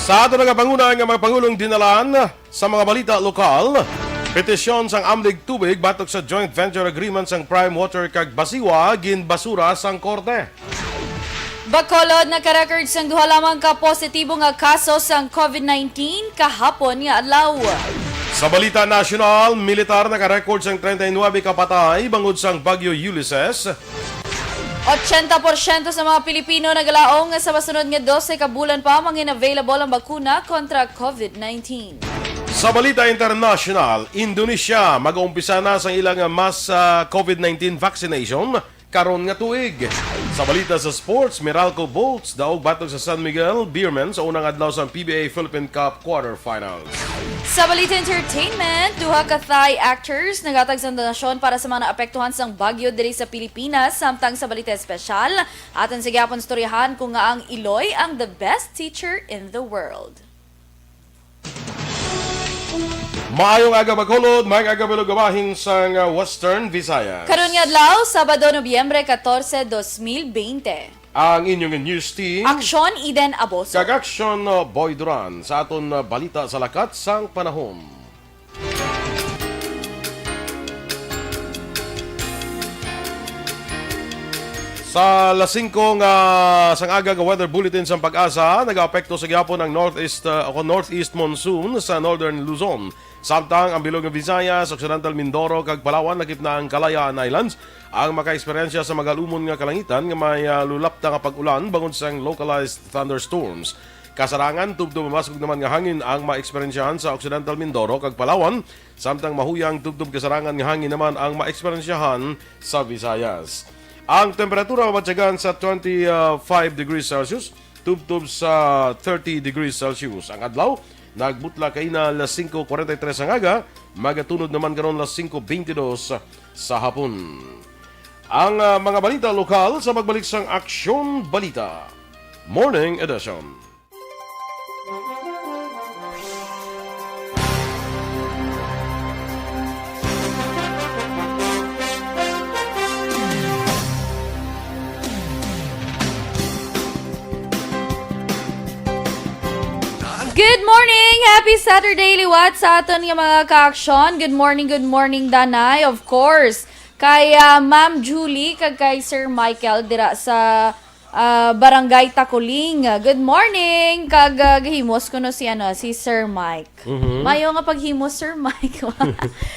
Sa ato nagapanguna nga mga Pangulong dinalaan sa mga balita lokal, petisyon sang amlig tubig batok sa joint venture agreement sang Prime Water kag Basiwa ginbasura sang korte. Bacolod naka-record sang duha lamang ka positibo nga kaso sang COVID-19 kahapon nga adlaw. Sa balita nasyonal, militar naka-record sang 39 ka patay bangod sang Bagyo Ulysses. 80% sa mga Pilipino nagalaong nga sa masunod nga 12 ka bulan pa mangin available ang bakuna kontra COVID-19. Sa balita international, Indonesia mag-uumpisa na sa ilang mass COVID-19 vaccination karon nga tuig. Sa balita sa sports, Meralco Bolts daog batok sa San Miguel Beermen sa unang adlaw sa PBA Philippine Cup quarterfinals. Sa balita entertainment, duha ka Thai actors nagatag sa donasyon para sa mga naapektuhan sang bagyo diri sa Pilipinas. Samtang sa balita espesyal, aton sa gyapon storyahan kung nga ang Iloy ang the best teacher in the world. Maayong aga Bacolod, maayong aga Bilugabahin sang Western Visayas. Karon nga adlaw, Sabado, Nobyembre 14, 2020. Ang inyong news team, Aksyon, Eden, Aboso. kag Aksyon Boy Duran sa aton balita sa lakat sang panahon. Sa lasingko nga sang aga nga weather bulletin sa pag-asa, nag-aapekto sa gyapon ang northeast monsoon sa northern Luzon. Samtang ang bilog ng Visayas, Occidental Mindoro kag Palawan lakip na ang Kalayaan Islands ang maka-eksperyensya sa magalumon nga kalangitan nga may lulapta nga pag-ulan bangod sang localized thunderstorms. Kasarangan tubtub mamasog naman nga hangin ang maeksperiensyahan sa Occidental Mindoro kag Palawan, samtang mahuyang tubtub kasarangan nga hangin naman ang maeksperiensyahan sa Visayas. Ang temperatura mamatyagan sa 25 degrees Celsius, tubtub sa 30 degrees Celsius. Ang adlaw, nagbutla kay na las 5:43 ang aga, magatunod naman karon las 5:22 sa hapon. Ang mga balita lokal sa magbalik sang Aksyon Balita. Morning Edition. Good morning! Happy Saturday, liwat sa aton nga mga ka-aksyon. Good morning, Danay. Of course, kay Ma'am Julie, kag kay Sir Michael, dira sa Barangay Takuling. Good morning! Kag gahimos ko no si Sir Mike. Mayo nga paghimos, Sir Mike.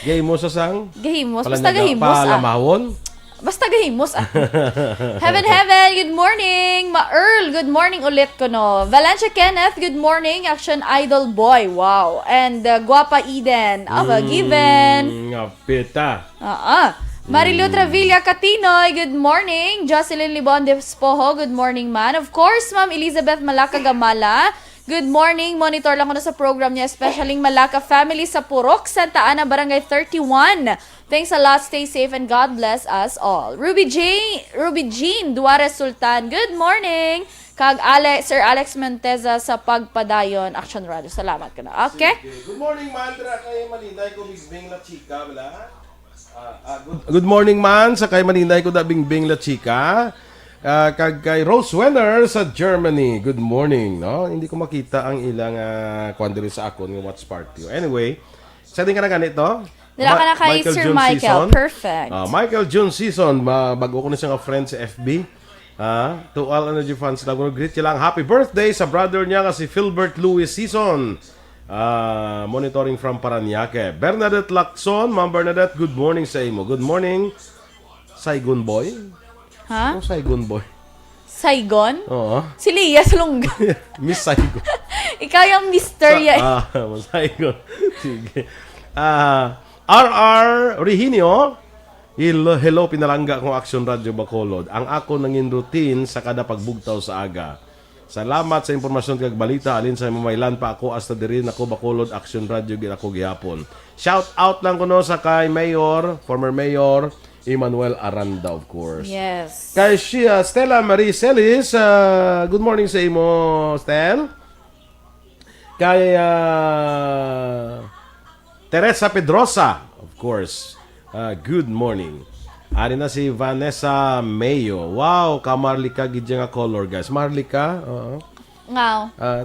Gahimos sa sang? Gahimos, basta gahimos. Palamahon? Basta gahimos. Heaven, good morning. Ma-Earl, good morning ulit ko no. Valencia Kenneth, good morning. Action Idol Boy, wow. And Guapa Eden, aba given. Ngapita. Marilu Travilla Catinoy, good morning. Jocelyn Libon Despojo, good morning man. Of course, Ma'am Elizabeth Malaka Gamala, good morning. Monitor lang ko na sa program niya, especially Malaka family sa Purok, Santa Ana, Barangay 31. Thanks a lot. Stay safe and God bless us all. Ruby Jean Duarez Sultan, good morning. Kag Sir Alex Monteza sa Pagpadayon, Action Radio. Salamat ka na. Okay? Good morning, man. Kay Maninday ko Bingbing La Chica, wala? Good morning, man. Sa kay Maninday ko da Bingbing La Chica. Kag kay Rose Wenner sa Germany. Good morning, no? Hindi ko makita ang ilang kwandiri sa akon ng watch party. Anyway, sa din ka na ganito? Dila ka na kay Sir Michael. Season. Perfect. Michael June Season. Bago ko na siyang friend sa FB. To all Energy fans, lang ko greet lang. Happy birthday sa brother niya kasi Philbert Louis Season. Monitoring from Paranaque. Bernadette Lacson. Ma'am Bernadette, good morning sa imo. Good morning, Saigon Boy. Ha? Oh, Saigon Boy. Saigon? Oo. Si Lia Salunga. Miss Saigon. Ikaw yung Mr. Saigon. Sige. RR Rehinio, hello pinalangga kong Aksyon Radio Bacolod. Ang ako nangin routine sa kada pagbugtaw sa aga. Salamat sa impormasyon kag balita. Alin sa mamaylan pa ako hasta diri ako Bacolod Aksyon Radio gid ako gihapon. Shout out lang ko no sa kay former Mayor Emmanuel Aranda, of course. Yes. Kay Stella Marie Celis, good morning sa imo, Stel. Kay Teresa Pedrosa, of course. Good morning. Ari na si Vanessa Mayo. Wow, ka Marlika gid nga color, guys. Marlika, oo. Ngaw.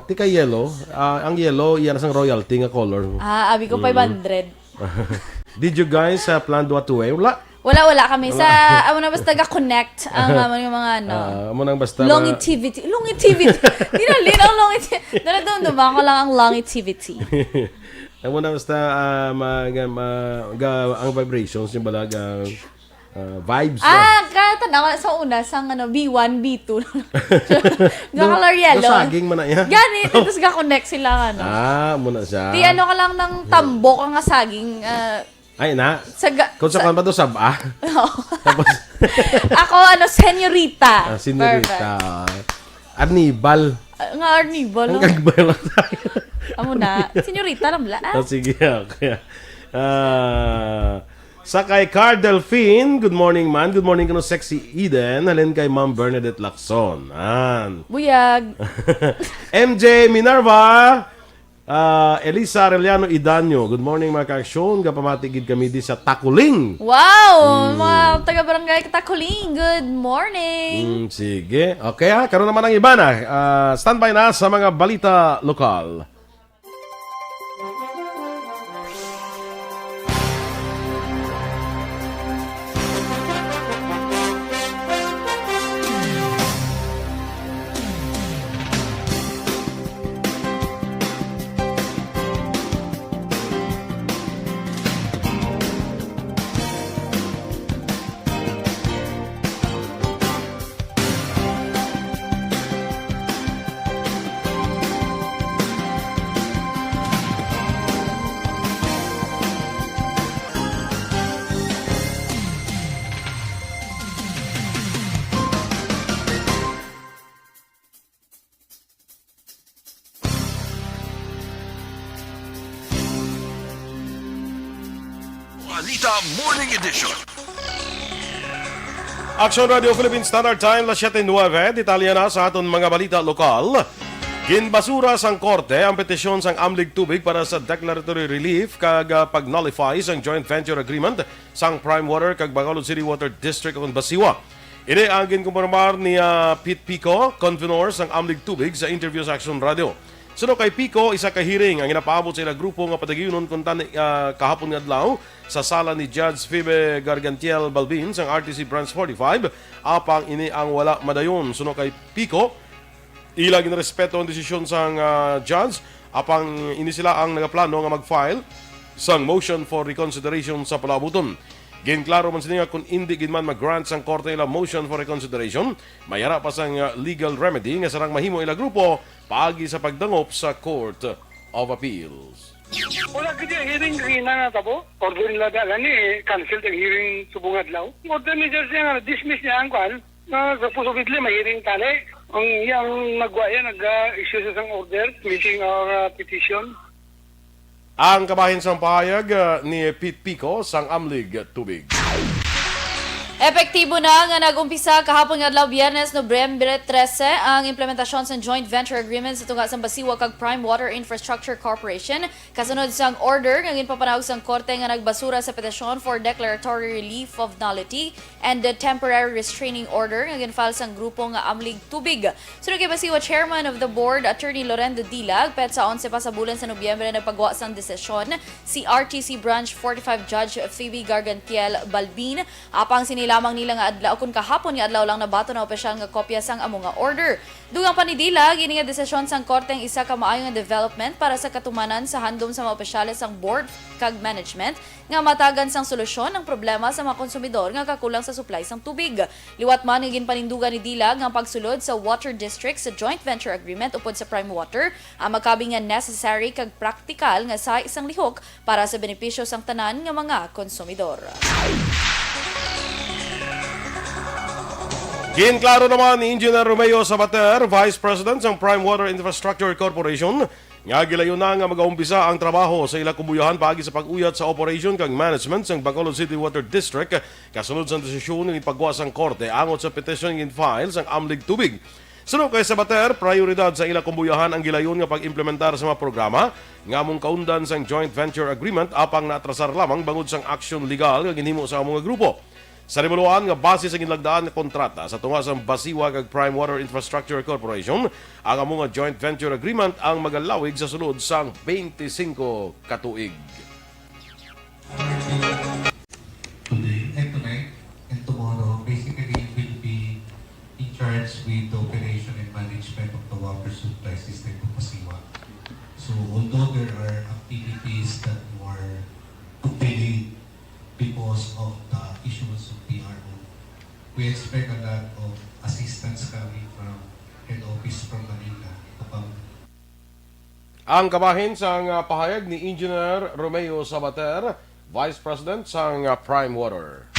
Tika yellow. Ang yellow, iyan sang royalty nga color. Abi ko 500. Did you guys plan to way? Wala. Wala kami. Sa, amo na basta ga-connect ang yung mga ano. Amo nang basta... Longevity. Dinalin ang longevity. Naradumduman ko lang ang longevity. Amo nang basta ang vibrations yung balag vibes. Katanaw sa una sang ano B1, B2. Color yellow. Saging man na yan. Ganit, tapos ga-connect sila ano. Muna siya. Di ano ka lang ng tambok ang saging. Ay na. Kung sa ba to saba? Tapos ako senyorita. Senyorita. Arnibal. Nga Arnibal. Ang gagbay lang tayo. Amo na. Senyorita lang bala. Sige. Okay. Sa kay Car Delphine, good morning man. Good morning kano Sexy Eden. Halin kay Ma'am Bernadette Lacson. Buyag. MJ Minerva. Elisa Arellano Idanyo. Good morning mga ka-aksyon. Kapamatigid kami di sa Takuling. Wow! Mga taga-barangay Takuling. Good morning. Sige. Okay karoon naman ang iba na. Standby na sa mga balita lokal. Balita Morning Edition. Aksyon Radio Philippine Standard Time, 7:09. Detalya na sa aton mga balita lokal. Ginbasura sang korte ang petisyon sang Amlig Tubig para sa declaratory relief kag pag-nullify sang joint venture agreement sang Prime Water kag Bacolod City Water District kon Basiwa. Ini ang ginkumpirmar ni Pete Pico, convenor sang Amlig Tubig sa interview sa Aksyon Radio. Suno kay Pico, isa ka hearing ang inapaabot sa ilang grupo nga padagiunon kung kahapon nga adlaw sa sala ni Judge Phoebe Gargantiel Balbin sang RTC Branch 45 apang ini ang wala madayon. Suno kay Pico, ilang ginrespeto ang desisyon sang judge apang ini sila ang nagaplano nga mag-file sang motion for reconsideration sa palabuton. Ginklaro man sila kung hindi ginman mag-grant sang korte ila motion for reconsideration, mayara pa sang legal remedy nga sarang mahimo ila grupo paagi sa pagdangop sa Court of Appeals. Wala gid hearing rina na tabo. Order nila gani cancel the hearing subungad law. Order ni judge nga dismiss niya ang kwan na sa possibly may hearing tali. Ang yang nagwaya nag-issue sa sang order missing our petition. Ang kabahin sang pahayag ni Pete Pico sang Amlig Tubig. Epektibo na nga nag-umpisa kahapon nga adlaw Biyernes, Nobyembre 13 ang implementasyon sa joint venture agreement sa tunga sa Basiwa kag Prime Water Infrastructure Corporation kasunod sang order nga ginpapanawag sang korte nga nagbasura sa petisyon for declaratory relief of nullity and the temporary restraining order nga ginfile sang grupo nga Amlig Tubig. Sunod kay Basiwa Chairman of the Board Attorney Loren de Dilag pet sa 11 pa sa bulan sa Nobyembre nagpagawa sang desisyon si RTC Branch 45 Judge Phoebe Gargantiel Balbin apang lamang nila nga adlaw kun kahapon nga adlaw lang nabato na opisyal nga kopya sang amo nga order. Dugang panidila gini nga desisyon sang korte ang isa ka maayo nga development para sa katumanan sa handom sa mga opisyales sang board kag management nga matagan sang solusyon ang problema sa mga konsumidor nga kakulang sa supply sang tubig. Liwat man nga ginpanindugan ni Dilag nga pagsulod sa water district sa joint venture agreement upod sa Prime Water ang makabing nga necessary kag praktikal nga sa isang lihok para sa benepisyo sang tanan nga mga konsumidor. Ginklaro naman ni Engineer Romeo Sabater, Vice President ng Prime Water Infrastructure Corporation, nga gilayon na nga mag-aumpisa ang trabaho sa ilang kumbuyahan paagi sa pag-uyat sa operation kag management ng Bacolod City Water District kasunod sa desisyon ng ipagwa sang korte angot sa petition in file sang Amlig Tubig. Sunod kay Sabater, prioridad sa ilang kumbuyahan ang gilayon nga pag-implementar sa mga programa nga mong kaundan sang joint venture agreement apang naatrasar lamang bangod sang aksyon legal nga ginhimo sa mga grupo. Sa ribuluan nga base sa ginlagdaan nga kontrata sa tunga sa Basiwa kag Prime Water Infrastructure Corporation, ang among joint venture agreement ang magalawig sa sulod sang 25 katuig. Tonight and tomorrow, basically will be in charge with the operation and management of the water supply system of Basiwa. So although there are activities that were delayed because of the issuance of PRO, we expect a lot of assistance coming from head office from Manila to come. Ang kabahin sang pahayag ni Engineer Romeo Sabater, Vice President sang Prime Water.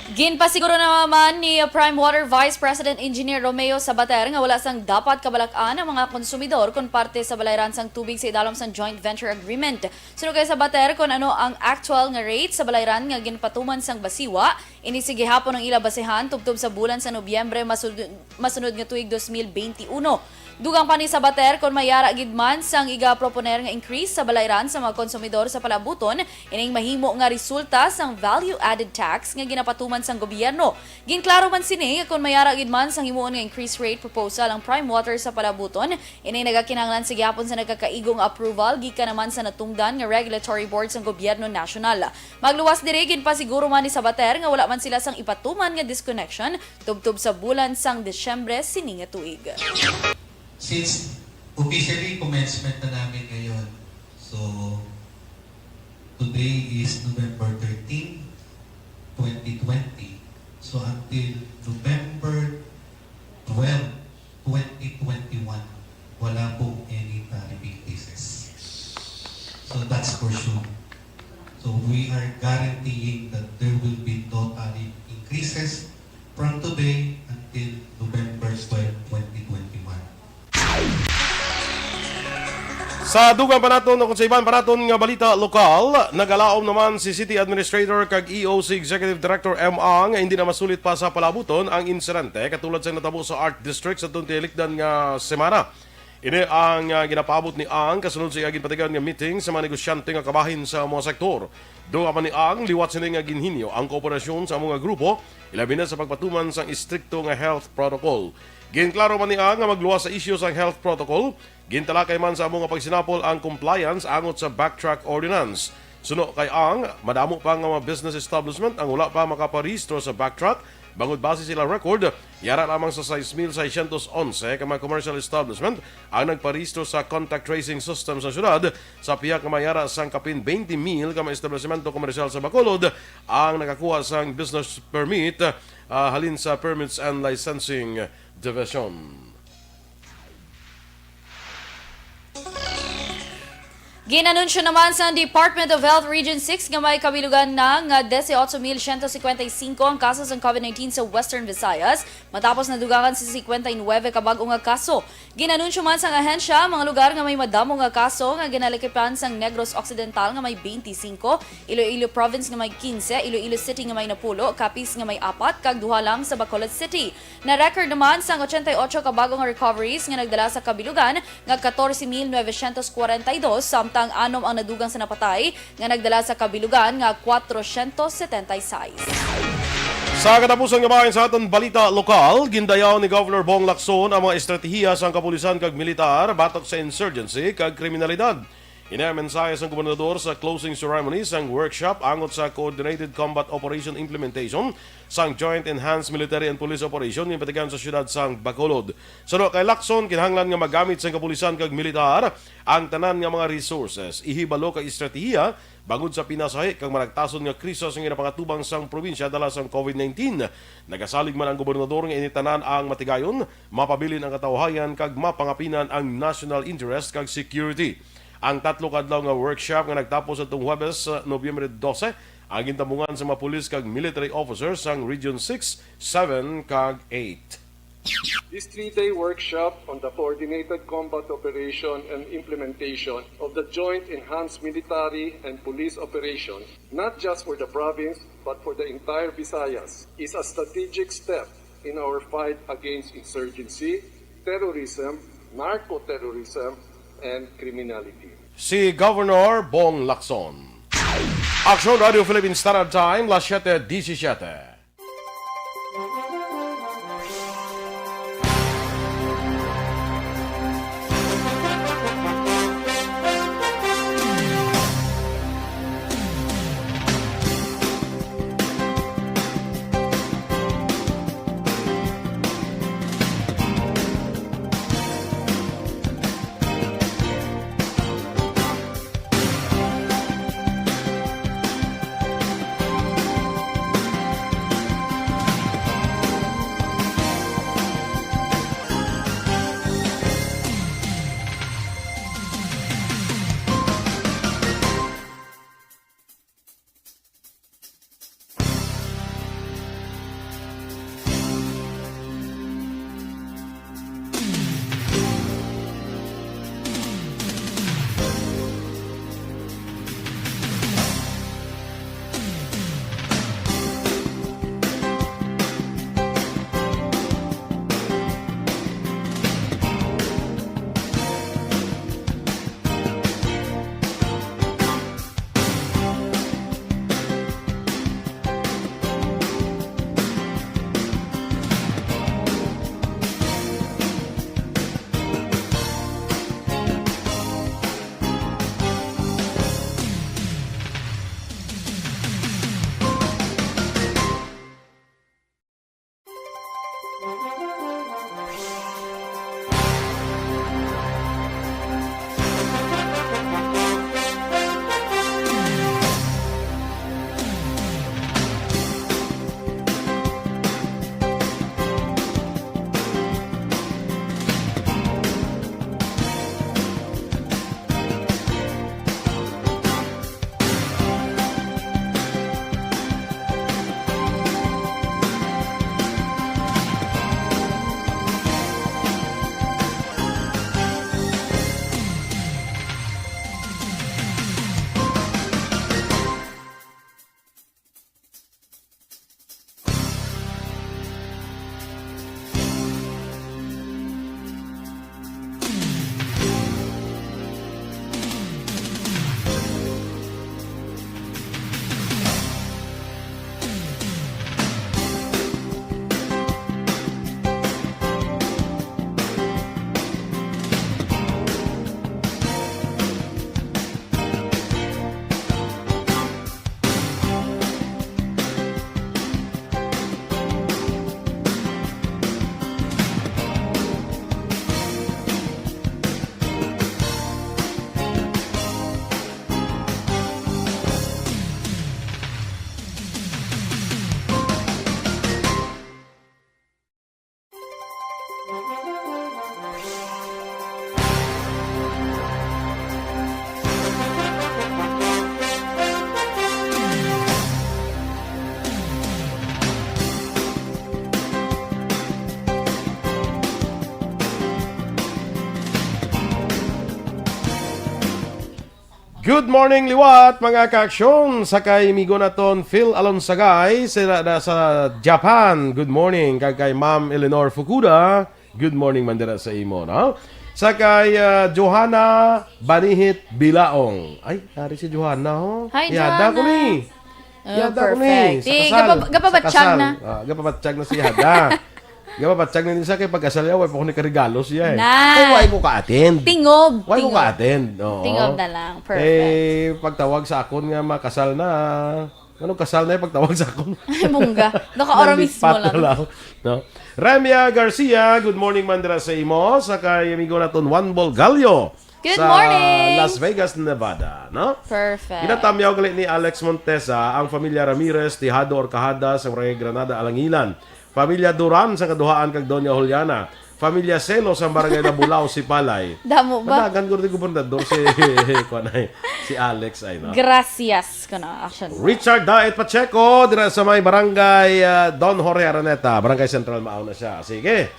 Ginpasiguro naman ni Prime Water Vice President Engineer Romeo Sabater nga wala sang dapat kabalak-an ang mga konsumidor kung parte sa balayran sang tubig sa idalom sang joint venture agreement. Suno kay Sabater kung ano ang actual nga rate sa balayran nga ginpatuman sang Basiwa, inisige hapon ang ila basehan tubtob sa bulan sa Nobyembre masunod nga tuig 2021. Dugang pa ni Sabater kung mayara gid man sang iga-proponer nga increase sa balayran sa mga konsumidor sa palabuton, ining mahimo nga resulta sang value-added tax nga ginapatuman sang gobyerno. Ginklaro man sini kung mayara gid man sang himuon nga increase rate proposal ang Prime Water sa palabuton, ining nagakinahanglan sa gihapon sa nagkakaigong approval gikan naman sa natungdan nga regulatory board sang gobyerno nasyonal. Magluwas diri ginpasiguro man ni Sabater nga wala man sila sang ipatuman nga disconnection tubtob sa bulan sang Disyembre sini nga tuig. Since officially commencement na namin ngayon, so today is November 13, 2020. So until November 12, 2021, wala pong any tariff cases. So that's for sure. So we are guaranteeing that there will be no tariff increases from today until November 12, 2021. Sa dugang panaton o sa ibang panaton nga balita lokal, nagalaom naman si City Administrator kag EOC Executive Director M.A. nga hindi na masulit pa sa palabuton ang insidente katulad sa natabo sa Art District sa tuntilikdan nga semana. Ini ang ginapabot ni Ang kasunod sa iyang patigan nga meeting sa mga negosyante nga kabahin sa mga sektor. Doon pa ni Ang liwat sila nga ginhinyo ang kooperasyon sa mga grupo, ilabi na sa pagpatuman sa istrikto nga health protocol. Ginklaro man ni Ang nga magluwas sa isyu sa health protocol, gintalakay man sa mga pagsinapol ang compliance angot sa backtrack ordinance. Suno kay Ang, madamo pa nga mga business establishment ang wala pa makaparehistro sa backtrack, bangod base sila record, yara lamang sa 6,611 ka mga commercial establishment ang nagparehistro sa contact tracing system sa syudad, sa piyak nga mayara sang kapin 20,000 ka mga establishmento komersyal sa Bacolod ang nakakuha sang business permit halin sa Permits and Licensing Division. Ginanunsyo naman sa Department of Health Region 6 nga may kabilugan ng 18,155 ang kaso ng COVID-19 sa Western Visayas matapos nadugangan sa 59 kabag-o nga kaso. Ginanunsyo man sa ahensya mga lugar nga may madamo nga kaso nga ginalikipan sang Negros Occidental nga may 25, Iloilo Province nga may 15, Iloilo City nga may 10, Capiz nga may 4 kag duha lang sa Bacolod City. Na-record naman sang 88 kabag-o nga recoveries nga nagdala sa kabilugan nga 14,942 samtang ang anom ang nadugang sa napatay nga nagdala sa kabilugan nga 476. Sa katapusan nga bahin sa aton balita lokal, gindayaw ni Governor Bong Lacson ang mga estratehiya sa kapulisan kag militar batok sa insurgency kag kriminalidad. Ina-mensahe sa gobernador sa closing ceremony sang workshop angot sa Coordinated Combat Operation Implementation sang Joint Enhanced Military and Police Operation yung patigan sa syudad sang Bacolod. Suno kay Lacson, kinahanglan nga magamit sa kapulisan kag militar ang tanan nga mga resources, ihibalo kay estratehiya bangod sa pinasahi kag maragtason nga krisis nga napangatubang sang probinsya dala sang COVID-19. Nagasalig man ang gobernador nga initanan ang matigayon, mapabilin ang katawhayan kag mapangapinan ang national interest kag security. Ang tatlo kadlaw nga workshop nga nagtapos atong Huwebes Nobyembre 12 ang gintabungan sa mga pulis kag military officers sang Region 6, 7 kag 8. This three-day workshop on the coordinated combat operation and implementation of the Joint Enhanced Military and Police Operation, not just for the province but for the entire Visayas, is a strategic step in our fight against insurgency, terrorism, narco-terrorism, and criminality. Si Governor Bong Lacson. Aksyon Radio Philippines Standard Time, las 7:17. Good morning, liwat, mga kaaksyon. Sakay migo naton Phil Alonsagay sa Japan. Good morning. Kay Ma'am Eleanor Fukuda. Good morning mandira sa imo, no? Sakay Johanna Banihit Bilaong. Ay, hari si Johanna, ho. Hi, Yada Johanna. ko ni. Yada ko ni. Perfect. Gapabatsyag na. Gapabatsyag na si Yada. Gapabatsyag na niya kay pag-asal niya. Way pa ko ni karigalo siya eh. Na. Ay, way ko ka-attend. Tingob. Way ko ka-attend. Oo. Tingob na lang. Perfect. Eh, pagtawag sa akon nga makasal na. Anong kasal na yung pagtawag sa akon? Ay, mungga. Naka-ora mismo lang. No? Ramia Garcia, good morning mandira sa imo. Saka amigo naton Juan Bolgallo. Good sa morning. Las Vegas, Nevada. No? Perfect. Ginatamyaw galit ni Alex Montesa ang pamilya Ramirez, Tijado Orcajada sa Barangay Granada, Alangilan. Pamilya Duran sa kaduhaan kag Doña Juliana. Pamilya Selo sa Barangay Nabulao, Sipalay. Damo ba? Madagan ko rin gobernador si Alex ay no. Gracias ko na action. Richard Daet Pacheco dira sa may Barangay Don Jorge Araneta, Barangay Central Mauna siya. Sige.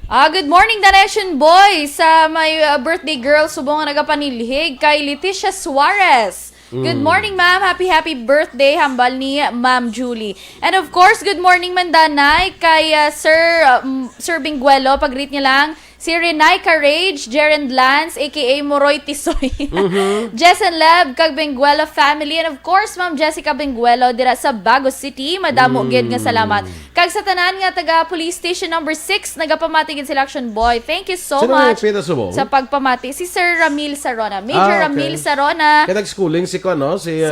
Good morning, Danation Boys! Sa may birthday girl, subong nga nagapanilhig kay Leticia Suarez. Good morning, ma'am. Happy birthday, hambal ni Ma'am Julie. And of course, good morning, Mandanay, kay Sir Bingguelo. Pag-greet niya lang Si Renay Carage, Jeren Lance, aka Moroy Tisoy. Jessen Leb, kag Benguelo family. And of course, Ma'am Jessica Benguelo, dira sa Bago City. Madamo gid nga salamat. Kag sa tanan nga taga Police Station number 6, nagapamatigid sila Action Boy. Thank you so Sino much may pita subong? sa pagpamati. Si Sir Ramil Sarona. Major okay. Ramil Sarona. Kaya nag-schooling si Kuano, si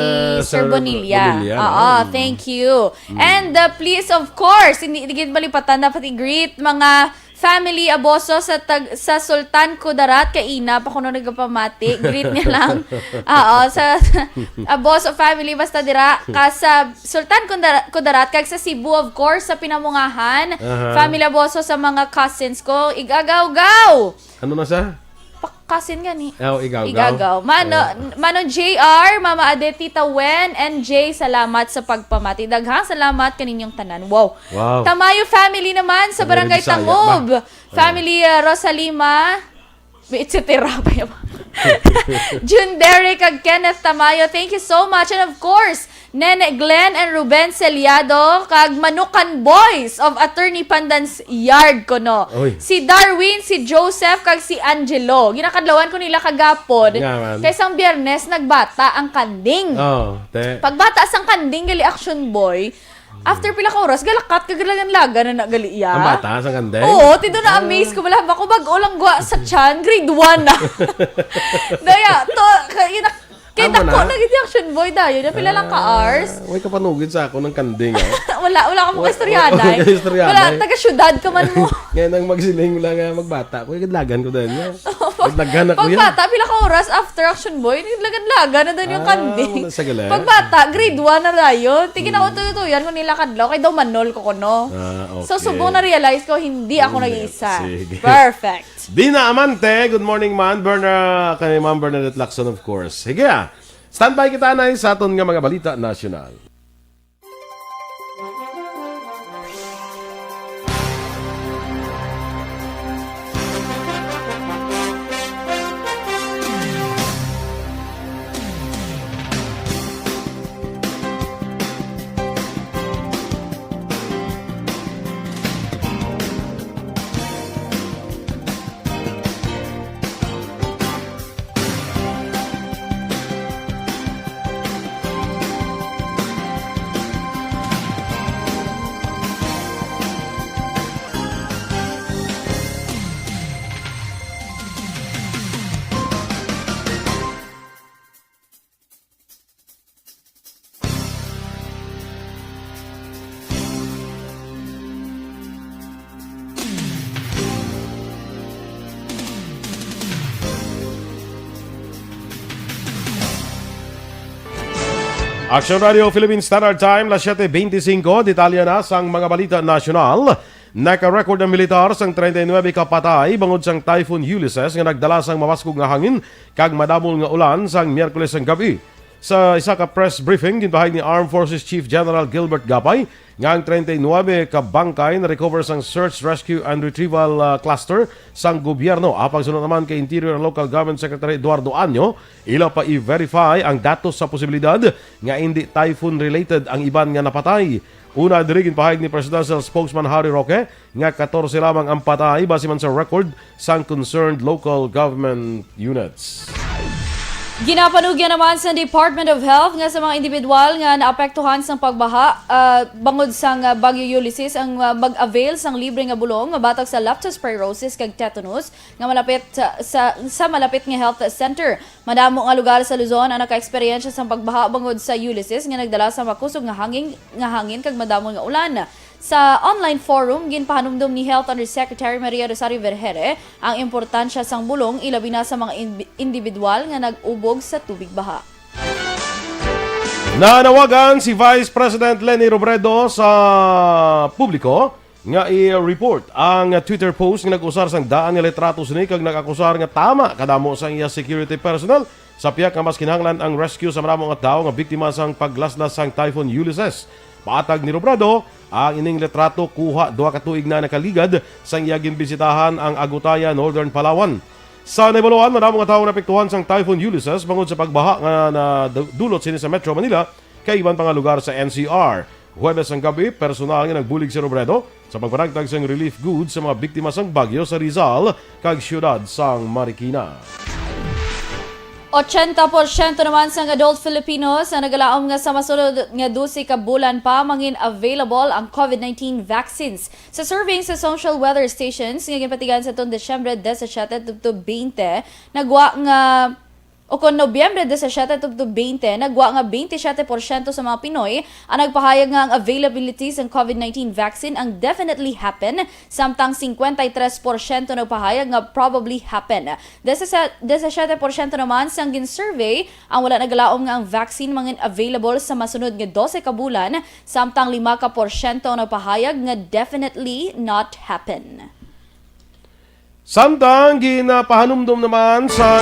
Sir Bonilla. Bonilla, Oo, thank you. And please, of course, hindi malipatan, dapat i-greet mga family Aboso sa Sultan Kudarat kaina pa kuno nagapamati. Greet niya lang. Oo, sa Aboso family basta dira ka sa Sultan Kudarat kag sa Cebu, of course, sa Pinamungahan. Family Aboso sa mga cousins ko. Igagaw-gaw. Ano na siya? Cousin gani. Igagaw. Mano JR, Mama Ade, Tita Wen, and Jay, salamat sa pagpamati. Daghang salamat kaninyong tanan. Wow. Tamayo family naman sa Barangay Bisaya Tangob. Family Rosalima. Itsetera pa yun. June Derek kag Kenneth Tamayo, thank you so much. And of course, Nene Glenn and Ruben Celiado kag Manukan Boys of Attorney Pandan's Yard ko no. Oy. Si Darwin, si Joseph kag si Angelo. Ginakadlawan ko nila kagapod. Kaysang Biyernes nagbata ang kanding. Pagbata sang kanding gali Action Boy. After pila ka oras, galakat kagalagan-laga na nagali iya. Ang bata sa kandeng? Oo, tido na amaze ko. Wala ba ko bago lang gwa sa chan, grade 1 na. Daya, kita ko naging Action Boy dayo. Na pila lang ka hours. Huwag ka panugid sa ako ng kanding. wala ka mong istoryanay. Wala, taga-syudad ka man mo. Ngayon ang magsiling lang magbata. Huwag kadlagan ko din. Naglagan ako yan. Pagbata, pila ka oras after Action Boy, naglagan-lagan na doon yung kanding. Pagbata, grade 1 na dayo. Tingin ako tutuyan kung nila kadlaw. Kaya daw manol ko no. Okay. So, subong na-realize ko, hindi ako nag-iisa. Perfect. Dina Amante, good morning man. Kay Ma'am Bernadette Lacson, of course. Sige standby kita na sa aton nga mga balita nasyonal. Aksyon Radio Philippine Standard Time, las 7:25, detalya na sang mga balita nasyonal. Naka-record ang militar sang 39 kapatay bangod sang Typhoon Ulysses nga nagdala sang mamaskog nga hangin kag madamol nga ulan sang Miyerkules ang gabi. Sa isa ka press briefing, ginpahayag ni Armed Forces Chief General Gilbert Gapay nga ang 39 ka bangkay na recover sang Search, Rescue and Retrieval Cluster sang gobyerno. Apang sunod naman kay Interior and Local Government Secretary Eduardo Anyo, ila pa i-verify ang datos sa posibilidad nga hindi typhoon-related ang iban nga napatay. Una, dirigin pahayag ni Presidential Spokesman Harry Roque nga 14 lamang ang patay base man sa record sang concerned local government units. Ginapanugyan naman sa Department of Health nga sa mga individual nga naapektuhan sa pagbaha bangod sang Bagyo Ulysses ang mag-avail sang libre nga bulong mabatag sa leptospirosis kag tetanus nga malapit sa malapit nga health center. Madamo nga lugar sa Luzon ang naka-eksperyensya sa pagbaha bangod sa Ulysses nga nagdala sa makusog nga hangin kag madamo nga ulan. Sa online forum, ginpahanumdum ni Health Undersecretary Maria Rosario Vergere ang importansya sang bulong ilabi na sa mga individual nga nag-ubog sa tubig baha. Nanawagan si Vice President Leni Robredo sa publiko nga i-report ang Twitter post nga nag-usar sang daan nga litrato sini kag nag-akusar nga tama kadamo sang iya security personnel sa piyak nga mas kinahanglan ang rescue sa maramong nga tawo nga biktima sang paglaslas sang Typhoon Ulysses. Paatag ni Robredo, ang ining litrato kuha 2 ka tuig na nakaligad sang iyaging bisitahan ang Agutaya, Northern Palawan. Sa Neboloan, maramong nga tawo napektuhan sang Typhoon Ulysses bangod sa pagbaha nga na dulot sini sa Metro Manila kay iban pa nga lugar sa NCR. Huwebes ang gabi, personal nga nagbulig si Robredo sa pagparagtag sang relief goods sa mga biktima sang bagyo sa Rizal kag siyudad sang Marikina. 80% naman sa adult Filipinos na nagalaom nga sa masunod nga 12 ka bulan pa mangin available ang COVID-19 vaccines. Sa surveying sa social weather stations nga ginpatigan sa Disyembre 17 to 20, nagwa nga o kung Nobyembre 17 to 20, nagwa nga 27% sa mga Pinoy ang nagpahayag nga ang availability ng COVID-19 vaccine ang definitely happen, samtang 53% nagpahayag nga probably happen. 17% naman sang gin-survey ang wala nagalaom nga ang vaccine mangin available sa masunod nga 12 ka bulan, samtang 5% nagpahayag nga definitely not happen. Samtang ginapahanumdum naman sa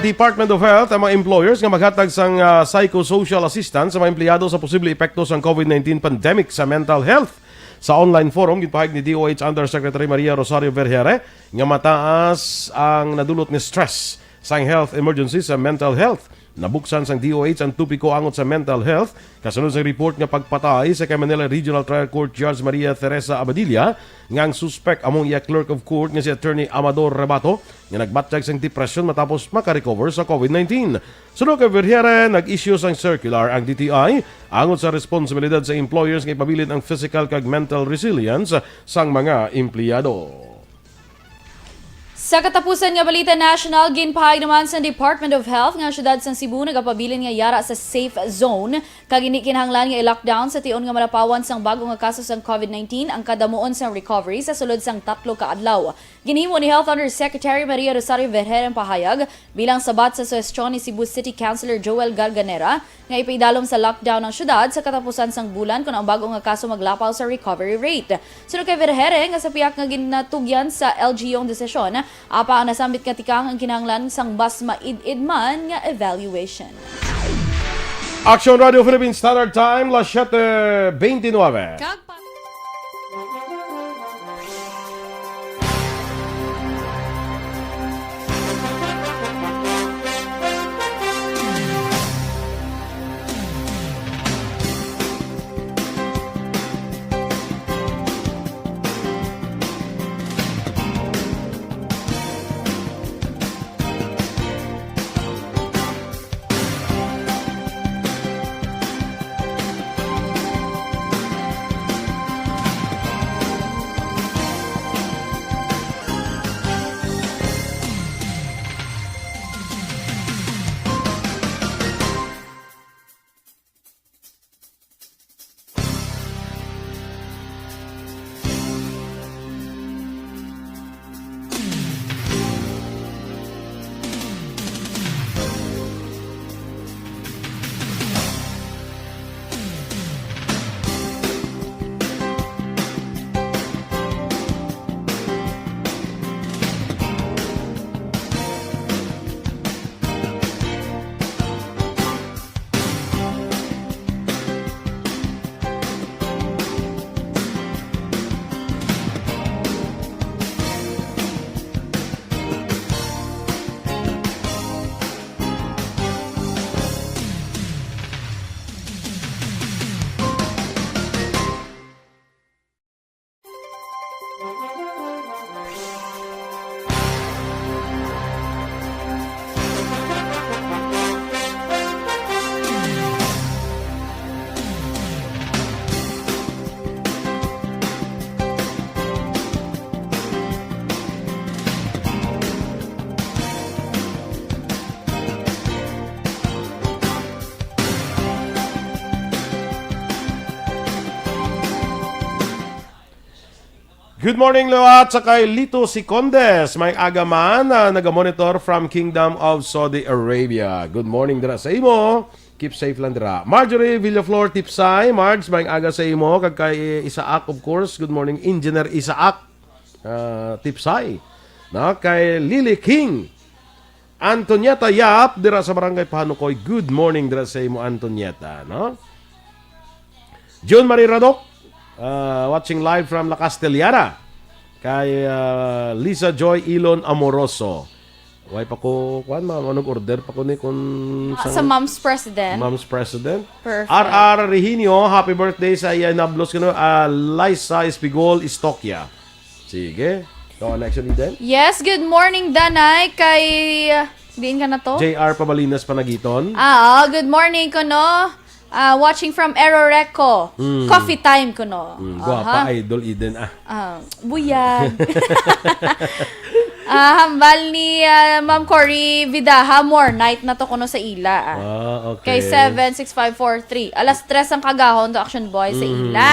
Department of Health ang mga employers nga maghatag sang psychosocial assistance sa mga empleyado sa posible epekto sa COVID-19 pandemic sa mental health. Sa online forum, gipahayag ni DOH Undersecretary Maria Rosario Vergere nga mataas ang nadulot ni stress sa health emergency sa mental health. Nabuksan sang DOH ang tupiko angot sa mental health kasunod sa report nga pagpatay sa Manila Regional Trial Court Judge Maria Teresa Abadilla nga ang suspect among iya clerk of court nga si Attorney Amador Rebato nga nagbatsyag sang depression matapos makarecover sa COVID-19. Sunod kay Vergere, nag-issue sang circular ang DTI angot sa responsibilidad sa employers nga ipabilin ang physical kag mental resilience sang mga empleyado. Sa katapusan nga balita national, ginpahayag naman sa Department of Health nga syudad sang Cebu nagapabilin nga yara sa safe zone kag kinahanglan nga i-lockdown sa tion nga malapawan sang bago nga kaso sang COVID-19 ang kadamuon sang recovery sa sulod sang 3 ka adlaw. Ginhimo ni Health Undersecretary Maria Rosario Vergere ang pahayag bilang sabat sa suhestyon ni Cebu City Councilor Joel Garganera nga ipaidalom sa lockdown ng syudad sa katapusan sang bulan kung ang bago nga kaso maglapaw sa recovery rate. Sunod kay Vergere nga sa piyak nga ginatugyan sa LGU ang desisyon, apa ang nasambit nga tikang ang kinahanglan sang bas maid-id man nga evaluation. Aksyon Radio Philippines Standard Time, 7:29. Good morning lahat sa kay Lito Sicondes, may agaman na nagamonitor from Kingdom of Saudi Arabia. Good morning dira sa imo. Keep safe lang dira. Marjorie Villaflor Tipsay, Margs, may aga sa imo. Kag kay Isaac, of course. Good morning, Engineer Isaac Tipsay. No? Kay Lily King. Antonieta Yap, dira sa Barangay Pahanukoy. Good morning dira sa imo, Antonieta. No? June Marie Radok, watching live from La Castellana. Kay Lisa Joy Ilon Amoroso. Why pa ko, kuan manong order pa ko ni kung Sa Mom's President. Mom's President. Perfect. R.R. Reginio, happy birthday sa iya nablos ko Liza Espigol Istokya. Sige. So, next one din. Yes, good morning, Danay. Kay... diin ka na to? J.R. Pabalinas Panagiton. Good morning ko, no? Watching from Eroreco. Coffee time ko, no? Guwapa, idol Eden. Buyag. Hambal ni Ma'am Cory Vidaha, more night na to kuno sa ila. Okay. Kay 76543. Alas 3 ang kagahon to Action Boy sa ila.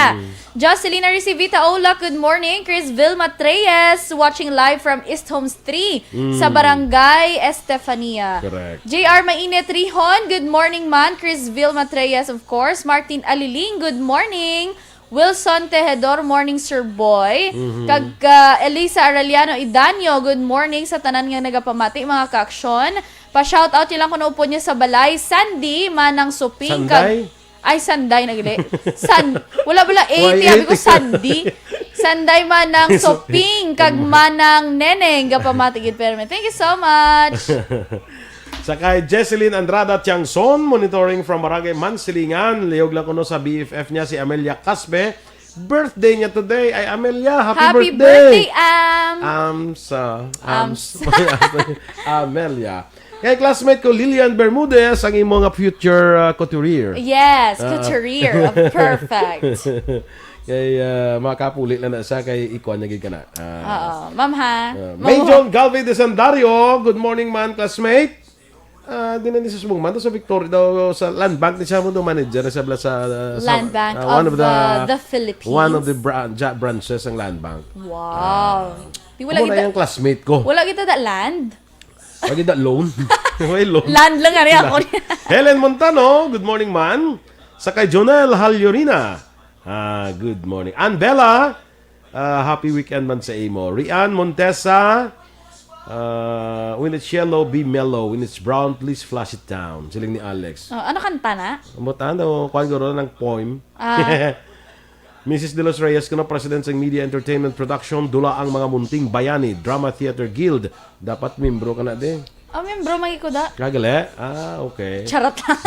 Jocelyn Recivita Olak, good morning. Chris Vilma Treyes, watching live from East Homes 3 sa Barangay Estefania. Correct. JR Mainit Rihon, good morning man. Chris Vilma Treyes, of course. Martin Aliling, good morning. Wilson Tejedor, morning Sir Boy. Kag Elisa Arellano Idanyo, good morning sa tanan nga nagapamati mga ka-aksyon. Pa-shoutout lang kuno upo niya sa balay. Sandy, manang suping. Sanday? Ay, Sanday nagili. Wala 80, sabi ko Sandy. Sanday manang suping. Kag manang neneng gapamati gid perme. Thank you so much. Sa kay Jesselyn Andrada Tiangson, monitoring from Barangay Mansilingan. Liyog lang kuno sa BFF niya si Amelia Caspe. Birthday niya today ay Amelia. Happy birthday! Amelia. Kay classmate ko Lilian Bermudez, ang imong future couturier. Yes, couturier. Perfect. Kay makapuli lang na siya kay ikuan na gid kana. Ma'am ha. Major Galvez de Sandario, good morning man classmate. Di na niya sa sumungman sa Victoria daw sa land bank ni siya mo manager sa Land Bank one of the Philippines. One of the branches ng land bank. Wow. Di wala Ako na kita yung classmate ko. wala kita da land. Pagi da loan. May loan. Land lang nga rin ako. Helen Montano, good morning man. Sa kay Jonel Halyorina. Good morning. Ann Bella, happy weekend man sa imo. Rian Montesa, when it's yellow, be mellow. When it's brown, please flush it down. Siling ni Alex. Ano kanta na? Umutan daw, kuhan ko rin ng poem. Mrs. De Los Reyes, kuno President ng Media Entertainment Production, dula ang mga munting bayani, Drama Theater Guild. Dapat membro ka na din. Membro magikuda. Kagale? Okay. Charot lang.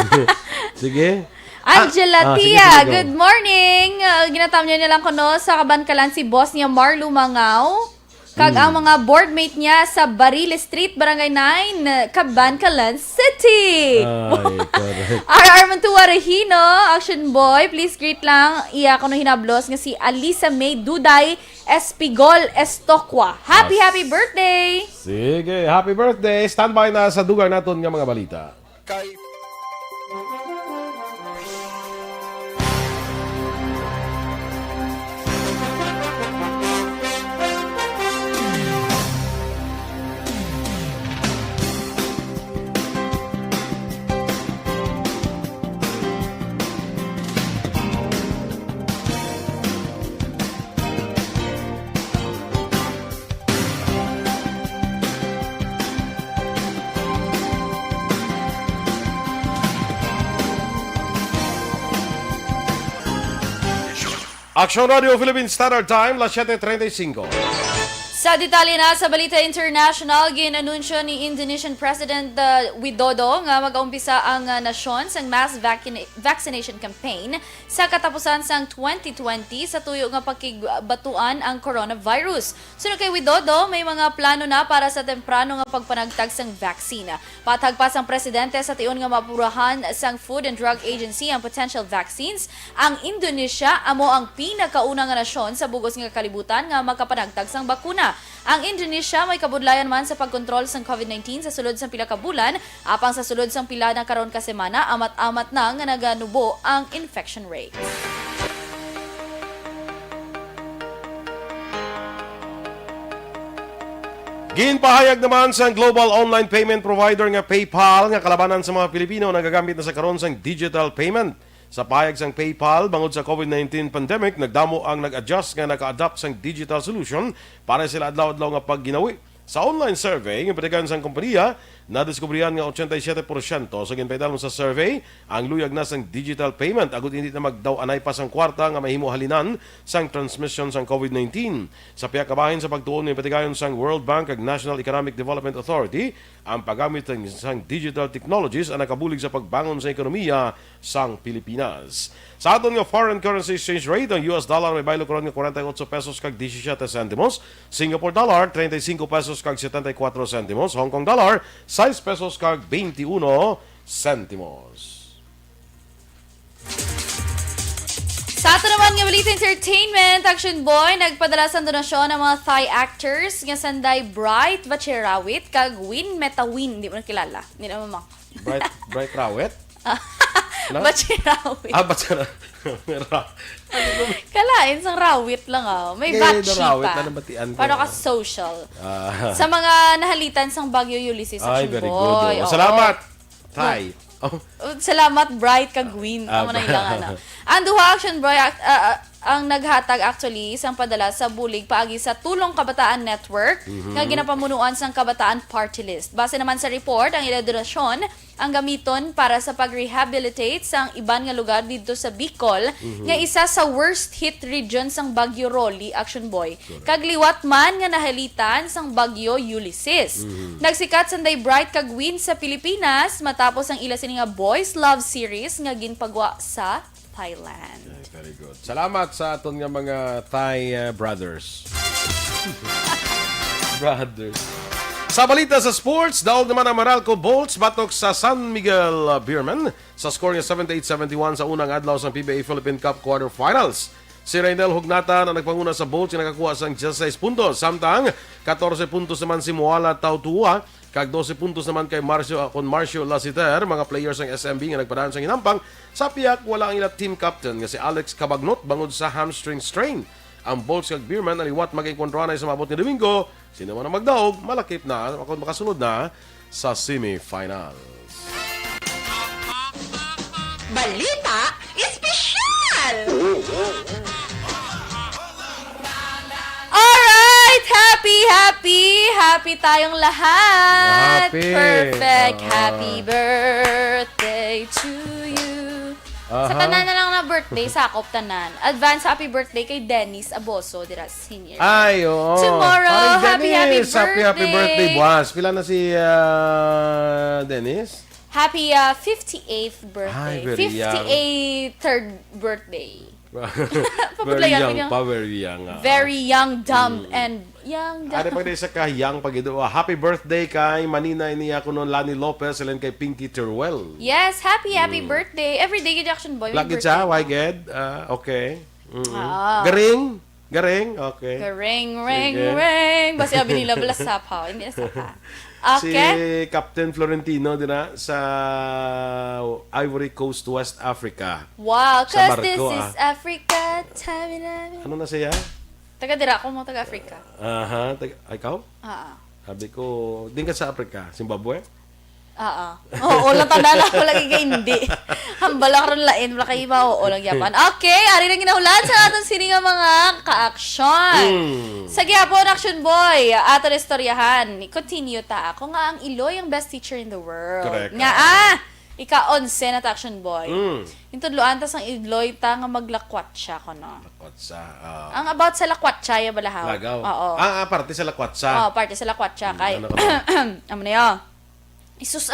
Sige. Angela sige, Tia, go. good morning. Ginatam niya lang kuno sa kabankalan si boss niya Marlo Mangaw. Kag ang mga boardmate niya sa Barili Street, Barangay 9, Cabancalan City. Ay, correct. R.R. Mantua Regino, Action Boy, please greet lang. Iya ko no hinablos nga si Alisa May Duday Espigol Estokwa. Happy birthday! Sige, happy birthday. Standby na sa dugang naton nga mga balita. Kay Aksyon Radio Philippine Standard Time, las 7:35. Sa detalye na sa Balita International, ginanunsyo ni Indonesian President Widodo nga mag-umpisa ang nasyon sa mass vaccination campaign sa katapusan sang 2020 sa tuyo nga pakigbatuan ang coronavirus. Sunod kay Widodo, may mga plano na para sa temprano nga pagpanagtag sang vaccine. Patagpas ang presidente sa tion nga mapurahan sang Food and Drug Agency ang potential vaccines. Ang Indonesia amo ang pinakaunang nga nasyon sa bugos nga kalibutan nga makapanagtag sang bakuna. Ang Indonesia may kabudlayan man sa pagkontrol sa COVID-19 sa sulod sang pila ka bulan, apang sa sulod sang pila na karon ka semana amat-amat na nga naganubo ang infection rate. Ginpahayag naman sa global online payment provider nga PayPal nga kalabanan sa mga Pilipino nagagamit na sa karon sang digital payment. Sa pahayag sang PayPal, bangod sa COVID-19 pandemic, nagdamo ang nag-adjust nga naka-adapt sang digital solution para sila adlaw-adlaw nga pagginawi. Sa online survey, nga patigan sang kompanya, nadiskubrihan nga 87% sa ginpaidalon sa survey ang luyag na sang digital payment agud hindi na magdaw-anay pa sang kwarta nga mahimo halinan sang transmission sang COVID-19. Sa piya kabahin sa pagtuon ni patigayon sang World Bank ag National Economic Development Authority, ang paggamit sang digital technologies ang nakabulig sa pagbangon sa ekonomiya sang Pilipinas. Sa aton nga foreign currency exchange rate, ang US dollar may baylo karon nga 48 pesos kag 17 sentimos, Singapore dollar 35 pesos kag 74 sentimos, Hong Kong dollar 6 pesos kag 21 sentimos. Sa ato naman nga Balita Entertainment, Aksyon Boy, nagpadala sa donasyon ng mga Thai actors nga sanday Bright Bacherawit kag Win Metawin. Hindi mo na kilala. Hindi na mamang. Bright Rawet? Bacherawit. Bacherawit. Kalain sang rawit lang May batch rawit pa. na nabatian ko. Para ka social. Sa mga nahalitan sang Baguio Ulysses, Ay, Aksyon very Boy. good. Oo. Salamat, Thai. Oh. Salamat, Bright kagwin. Amo na ilang Ang duha Action Boy ang naghatag actually isang padala sa bulig paagi sa Tulong Kabataan Network nga ginapamunuan sang Kabataan Party List. Base naman sa report, ang ila donasyon ang gamiton para sa pag-rehabilitate sang iban nga lugar dito sa Bicol nga isa sa worst hit region sang Baguio Rolly, Action Boy. Kagliwat man nga nahalitan sang Baguio Ulysses. Nagsikat sanday Bright kagwin sa Pilipinas matapos ang ila sini nga Boys Love series nga ginpagwa sa Thailand. Okay, very good. Salamat sa aton nga mga Thai brothers. Brothers. Sa balita sa sports, daog naman ang Meralco Bolts batok sa San Miguel Beerman sa score nga 78-71 sa unang adlaw sa PBA Philippine Cup quarterfinals. Si Raynel Hugnatan ang nagpanguna sa Bolts nga nakakuha sang 16 puntos. Samtang 14 puntos naman si Moala Tautua kag 12 puntos naman kay Marcio Lasiter, mga players ng SMB nga nagpadaan sa ginampang. Sa piyak, wala ang ila team captain nga si Alex Cabagnot bangod sa hamstring strain. Ang Bolts kag Beerman aliwat maging-kontroanay sa mabot ni Domingo. Sino man ang magdaog, malakip na kung makasunod na sa semifinals. Balita Espesyal! Alright! Happy tayong lahat! Happy! Perfect! Happy birthday to you! Sa tanan na lang na birthday, sakop tanan. Advance happy birthday kay Dennis Aboso, dira senior. Ay, oo. Tomorrow, Paring Dennis, happy birthday, boss. Pila na si Dennis? Happy 58th birthday. Ay, very young. 53rd birthday. Very young pa, very young. Very young, dumb, and young, Ari dumb. pag sa kahiyang pagido. Happy birthday kay Manina niya ko noon Lani Lopez and kay Pinky Teruel. Yes, happy birthday. Everyday good action boy. may Lagi birthday siya, mo. why ged? Okay. Ah. Garing, okay. Ring, Sige. ring. Basta sabi nila, bala sapaw. Hindi na sapa. Si Okay. Captain Florentino din sa Ivory Coast, West Africa. Wow, Sa cause this barko, is Africa. Time. Ano na siya? Taga-dira ako mga taga-Africa. Aha, ikaw? Sabi ko, din ka sa Africa, Zimbabwe? Oo, lang tanda na ako lagi ka hindi. Hambala ka rin lain, wala kayo iba, oo lang yapan. Okay, ari na ginahulan sa aton sini nga mga ka-aksyon. Sa gyapon, action boy, aton istoryahan. Continue ta. Ako nga ang Iloy, ang best teacher in the world. Correct. Nga ika-11 na ta action boy. Yung tudloan tas ang Iloy ta nga maglakwat siya ko no. Lakwatsa. Ang about sa lakwat siya, yung balahaw. Lagaw. Oo. Parte sa Lakwatsa. Oo, parte sa lakwat siya. Kay, Ano ka ba? amo na yun. Isus,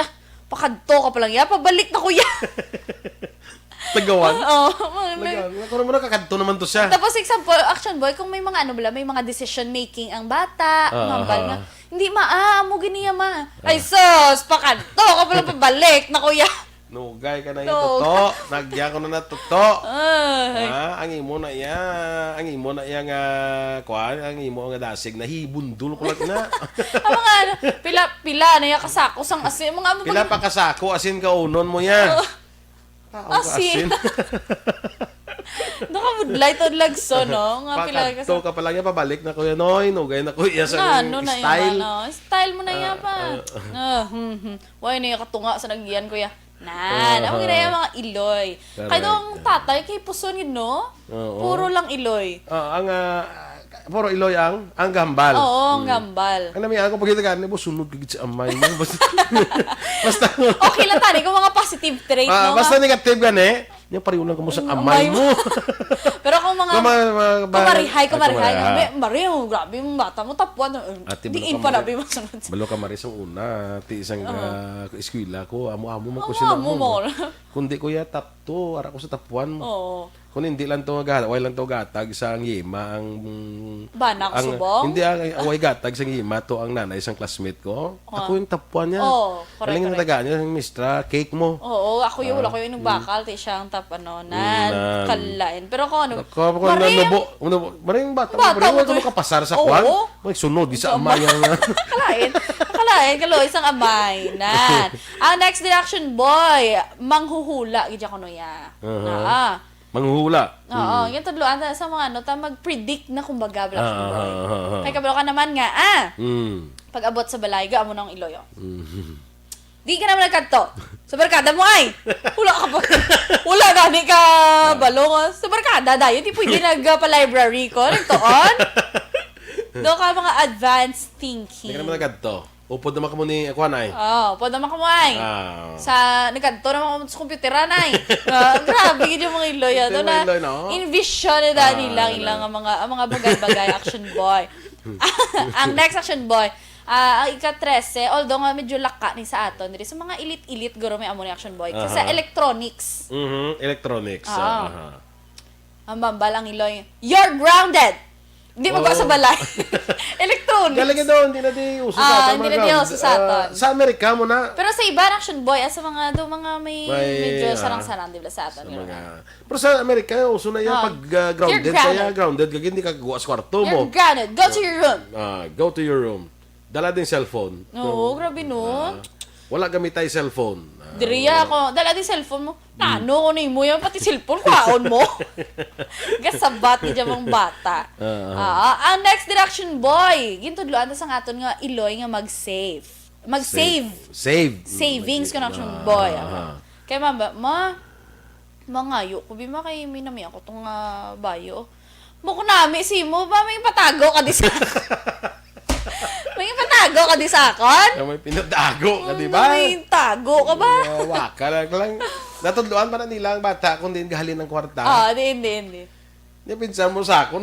pakadto ka pa lang yan. Pabalik na kuya. Tagawan? Oo. Kung naman nakakanto naman to siya. Tapos example, action boy, kung may mga may mga decision making ang bata, mambal nga, hindi mo ganiya Ay sus, pakadto ka pa lang pabalik na kuya. Nugay ka na yung toto. Nagya ko na toto. Ay. Ang imo na iya. Ang imo na iya nga kuan. Ang imo nga dasig na hibundol ko lang na. Ang mga pila na yung kasako sang asin. Mga Pila pa kasako asin ka unon mo ya. Asin. Nakabudlay to lagso, no? Nga pila Pagkanto ka pa lang yan, pabalik na kuya Noy. Nugay na kuya sa ano na style. yun, style mo na yan pa. Why na yung katunga sa nagyan, kuya? Ang ginaya mga Iloy. Correct. Kaya ang tatay, kay Puson yun, no? Oo. Puro lang Iloy. Ang puro Iloy ang gambal. Oo, ang gambal. Ano may ako pagkita ka, mo sunod kagit sa amay mo. Basta Okay lang tani kung mga positive trait, no? basta negative gani, yung pariulan ka mo sa amay mo. Pero kung mga kumarihay, Mari, grabe yung bata mo, tapuan. Diin pa na, mo sunod. Balo ka maris ang una, ti isang eskwela ko, amo-amo man ko sila Amo mo. Kundi ko ya tapto, ara ko sa tapuan mo. Oo. Kung hindi lang to way lang to gatag sa yema ang Bana ko subong? Hindi away gatag sa yema to ang nanay isang classmate ko. Ako yung tapuan niya. Oo, correct. Aling natagaan niya yung mistra, cake mo. Oo, ako yung wala ko yung bakal, ti siyang tap kalain. Pero kung ano, maring bata mo ka makapasar sa kwan. May sunod di sa amay ang Kalain, isang amay na. Ang next direction boy, manghuhula gidya kuno ya. manghuhula. Oo, yung tudloan sa mga mag-predict na kumbaga direction boy. Kay kabalo ka naman nga, pag abot sa balay, ga mo nang iloyo. Di ka naman nagkanto. Sa barkada mo ay. Wala ka pa. Wala gani ka balong. Sa barkada dayo, di pwede nagpa-library ko. Nagtoon. Doon ka mga advanced thinking. Di ka naman nagkanto. Upod naman ka mo ni Akuan ay. Oo, upod naman ka mo ay. Sa nagkanto naman sa computeran ay. Grabe yun yung mga iloy. Ito na, envision na nila ilang mga bagay-bagay action boy. Ang next action boy, ang ika-13, although nga medyo laka ni sa aton, sa mga elite guro may amo ni action boy. Kasi sa electronics. Electronics. Ang bambal ang iloy, you're grounded! Hindi magwa sa balay. Electronics. Galing doon, hindi na di uso sa aton. Hindi na di uso sa aton. Sa Amerika mo na. Pero sa iba action boy, sa mga may medyo sarang-sarang, di ba sa aton? Pero sa Amerika, uso na yan pag grounded. Kaya grounded, hindi ka gawa sa kwarto mo. You're grounded. Go to your room. Go to your room. Dala din cellphone. Oo, grabe nun. Wala gamit tayo cellphone. Diriya ako, dala din cellphone mo. Nano ko na mo yan, pati cellphone, kwaon mo. Gasabat ni jamang bata. Ang next direction boy, gintudloan ta sa aton nga iloy nga mag-save. Mag-save. Savings ka na action boy. Kaya mangayo ko, bima kay minami ako itong bayo. Buko nami, simo ba may patago ka di sa may patago ka di sa akon? May pinatago ka, di ba? May tago ka ba? Waka lang. Natudloan pa na nila ang bata kung din gahalin ng kwarta. Hindi. Yung pinsan mo sa ako,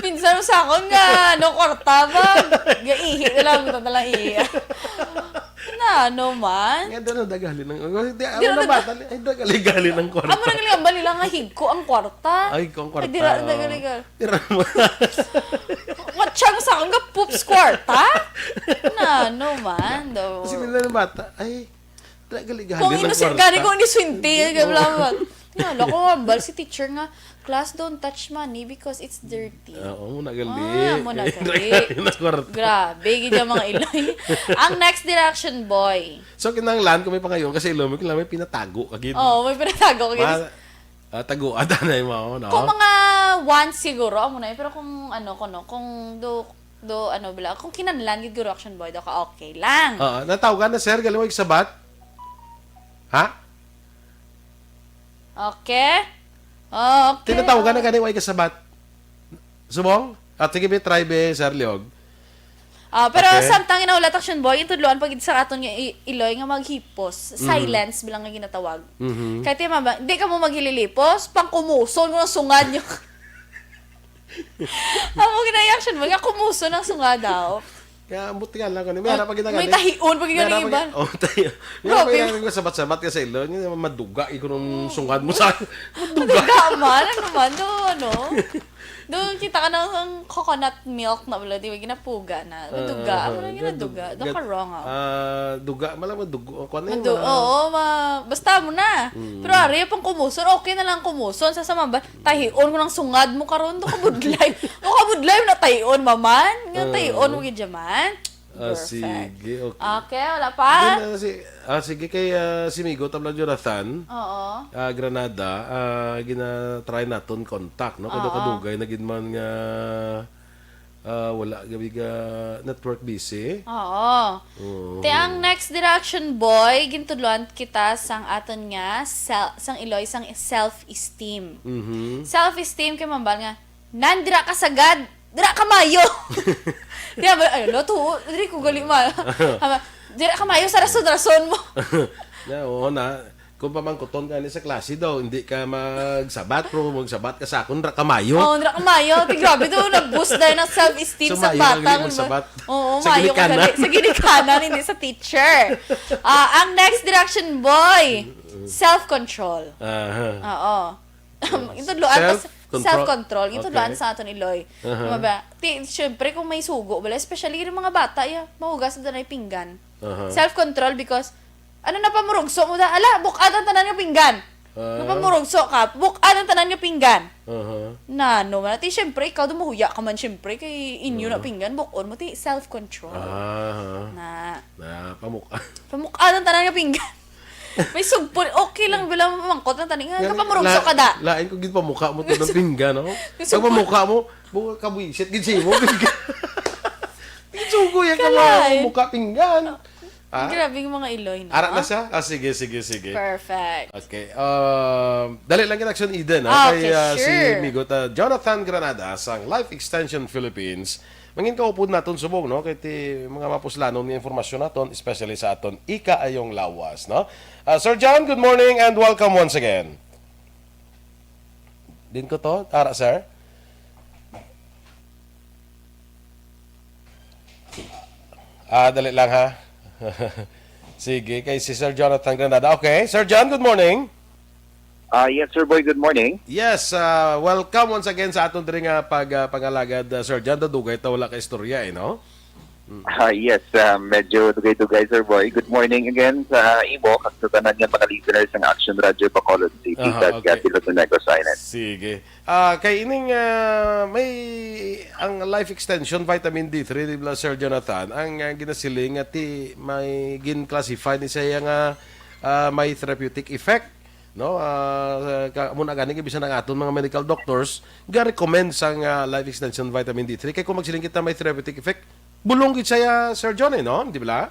Pinsan mo sa akon nga, kwarta ba? Ihi na lang, ito na lang ihi. Man? Nga doon dagalin ng... Ano na bata? Ay, dagali ng kwarta. Amo na galing ba nila nga higko ang kwarta? Ay, higko ang kwarta. Ay, dira. Dira mo. Watcha mo sa akong nga poops kwarta? Man? Kasi nila ng bata, ay, dagali ng kwarta. Gani ko iniswinti. Nga, ko nga, si teacher nga, class, don't touch money because it's dirty. Oo, nagali. Grabe, ganyan mga iloy. Ang next direction, boy. So, kinanglan ko may pangayon kasi ilo, may pinatago kagid. Oo, may pinatago kagid. Tago, adanay mo, no? Kung mga once siguro, amo na pero kung kung kung kinanlan, gid guro action boy, ka okay lang. Natawagan na, sir, galing mo sabat? Ha? Okay. Okay. Tinatawagan na ganun, way kasabat. Subong? At sige, may try be, Sir Liog. Pero samtang inaulat action boy, intudloan pag sa aton nga iloy nga maghipos, silence bilang nga ginatawag. Kahit hindi ka mo maghililipos, pang kumuson mo ng sungad nyo. Amo gina-action boy, nga kumuson ng sungad daw. Kaya buti nga lang ko. May tahion pag yun ang iba. Tahion. May ko sabat-sabat ka sa ilo. Maduga. Ikaw nung sungad mo sa akin. Maduga man. Doon kita ka ng coconut milk na wala. Di ba ginapuga na. Maduga. Ano na ginaduga? Doon ka wrong ako. Duga. Malang madugo. Oo. Basta mo na. Pero ari, pang kumuson. Okay na lang kumuson. Sasama ba? Tahion ko ng sungad mo karon. Doon ka budlay. Na tahion maman. Nga tahion mo gidyaman. Sige, okay. Okay, wala pa? Sige, kay si Migo, tabla Jonathan, Granada, gina-try naton contact, no? Kadugay, naging man nga, wala, gabi ka network busy. Oo. Te, ang next direction, boy, gintudluan kita sang aton nga, sang iloy, sang self-esteem. Self-esteem, kay mambal nga, Nandira ka sagad, dira ka mayo. Diya ba, ay, loto, diri ko gali ma. Dira ka mayo sa rason-rason mo. Oo na. Kung pamangkuton ka ni sa klase daw, hindi ka magsabat, pero magsabat ka sa akong kamayo. Oo, dira ka mayo. Ti grabe to, nag-boost dahil ng self-esteem So, sa mayo bata. ang magsabat. Oo, Sa mayo ka ginikanan. dali. Sa ginikanan, hindi sa teacher. Ang next direction, boy, self-control. Aha. Oo. Itudloan Self-control. self-control. Okay. Itudloan sa aton Iloy. Siyempre, kung may sugo, wala, especially yung mga bata, mahugas na pinggan. Self-control because, ano na pamurugso mo da? Ala, bukaan ang tanan yung pinggan. Napamurugso ka, bukaan ang tanan yung pinggan. Na, no, ti, siyempre, ikaw dumuhuya ka man, siyempre, kay inyo na pinggan, bukon mo, ti, self-control. Na, pamukaan ang tanan yung pinggan. May sugpon, okay lang bilang mamangkot na taning, kapamurugso ka da. Lain ko gid pamukha mo to ng pinggan, no? Pag pamukha mo, buka ka buisit gid siya mo pinggan. Sugo yan ka Kalay. mo, mukha pinggan. Grabe yung mga Iloy na. Arat na siya? Sige. Perfect. Okay. Dali lang yung Aksyon Eden. Okay, Kay si sure. Migot Jonathan Granada sa Life Extension Philippines. Mangin kaupod naton subong, no? Kay ti mga mapuslanon ng informasyon naton, especially sa aton ika-ayong lawas, no? Sir John, good morning and welcome once again. Din ko to? Ara, sir? Dali lang ha. Sige, kay si Sir Jonathan Granada. Okay, Sir John, good morning. Yes, sir boy. Good morning. Yes, welcome once again sa aton diri nga pangalagad, Sir John. Dadugay ta wala ka istorya, no? Yes, medyo dugay-dugay, sir boy. Good morning again sa imo at sa tanan nga mga listeners ng Action Radio Bacolod City at Gatilo Negros Island. Sige. Kay ining may ang life extension vitamin D3 di ba, Sir Jonathan, ang ginasiling at may gin-classify ni siya nga may therapeutic effect, no? Muna gani bisan ang aton mga medical doctors ga-recommend sang life extension vitamin D3 kay kung magsiling kita may therapeutic effect bulong gid siya, Sir John, no? Di ba?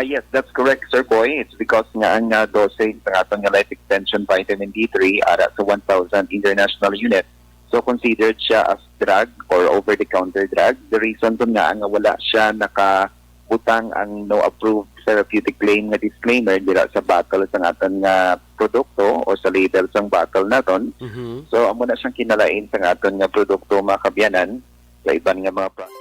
Yes, that's correct, sir boy. It's because nga ang dosage ng aton nga life extension vitamin D3 ara sa 1,000 international unit. So considered siya as drug or over-the-counter drug. The reason dun nga nga wala siya nakabutang ang no approved therapeutic claim nga disclaimer dira sa bottle sa aton nga produkto o sa label sang bottle naton. So amo na siyang kinalain sa aton nga produkto makabyanan sa iban nga mga products.